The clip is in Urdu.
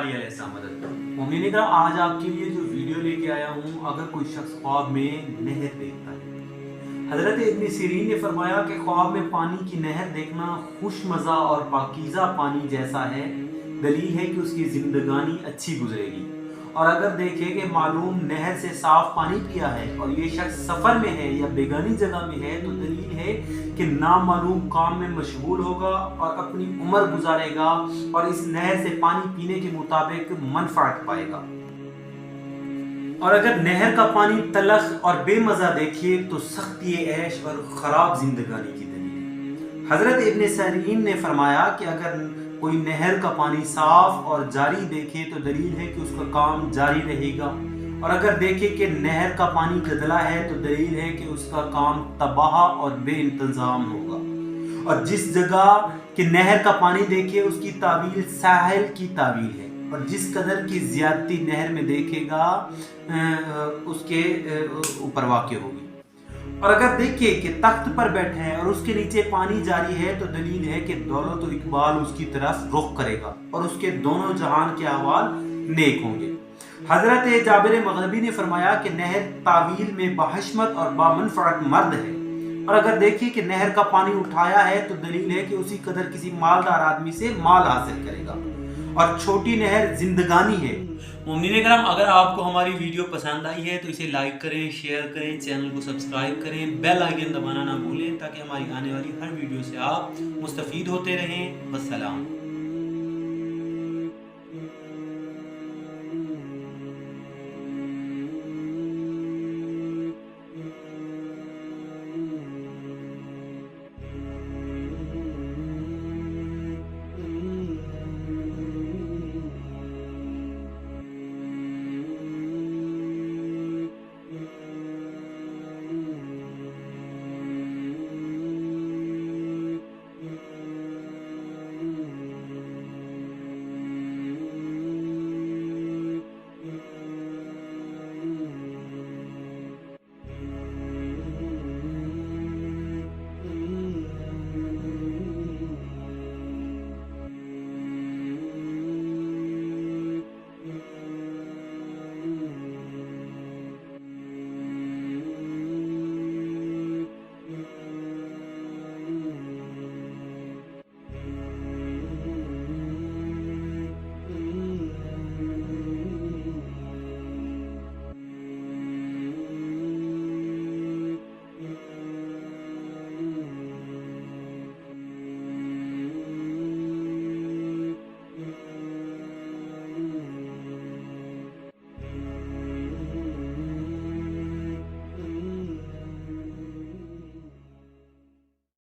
تعالی علیہ السلام۔ مومنین اکرام، آج آپ کے لیے جو ویڈیو لے کے آیا ہوں، اگر کوئی شخص خواب میں نہر دیکھتا ہے، حضرت ابن سیرین نے فرمایا کہ خواب میں پانی کی نہر دیکھنا خوش مزہ اور پاکیزہ پانی جیسا ہے، دلیل ہے کہ اس کی زندگانی اچھی گزرے گی۔ اور اگر دیکھے کہ معلوم نہر سے صاف پانی پیا ہے اور یہ شخص سفر میں ہے یا بیگانی جگہ میں ہے، تو دلیل ہے کہ نامعلوم کام میں مشغول ہوگا اور اپنی عمر گزارے گا اور اس نہر سے پانی پینے کے مطابق منفعت پائے گا۔ اور اگر نہر کا پانی تلخ اور بے مزہ دیکھے تو سختی عیش اور خراب زندگانی کی دلیل ہے۔ حضرت ابن سیرین نے فرمایا کہ اگر کوئی نہر کا پانی صاف اور جاری دیکھے تو دلیل ہے کہ اس کا کام جاری رہے گا، اور اگر دیکھے کہ نہر کا پانی گدلا ہے تو دلیل ہے کہ اس کا کام تباہ اور بے انتظام ہوگا۔ اور جس جگہ کہ نہر کا پانی دیکھے اس کی تعویل ساحل کی تعویل ہے، اور جس قدر کی زیادتی نہر میں دیکھے گا اس کے اوپر واقع ہوگی۔ اور اگر دیکھے کہ تخت پر بیٹھے ہیں اور اس کے نیچے پانی جاری ہے تو دلیل ہے کہ دولت و اقبال اس کی طرف رخ کرے گا اور اس کے دونوں جہان کے احوال نیک ہوں گے۔ حضرت جابر مغربی نے فرمایا کہ نہر تعویل میں باحشمت اور بامنفعت مرد ہے، اور اگر دیکھے کہ نہر کا پانی اٹھایا ہے تو دلیل ہے کہ اسی قدر کسی مالدار آدمی سے مال حاصل کرے گا، اور چھوٹی نہر زندگانی ہے۔ مومنین اکرام، اگر آپ کو ہماری ویڈیو پسند آئی ہے تو اسے لائک کریں، شیئر کریں، چینل کو سبسکرائب کریں، بیل آئیکن دبانا نہ بھولیں تاکہ ہماری آنے والی ہر ویڈیو سے آپ مستفید ہوتے رہیں۔ والسلام۔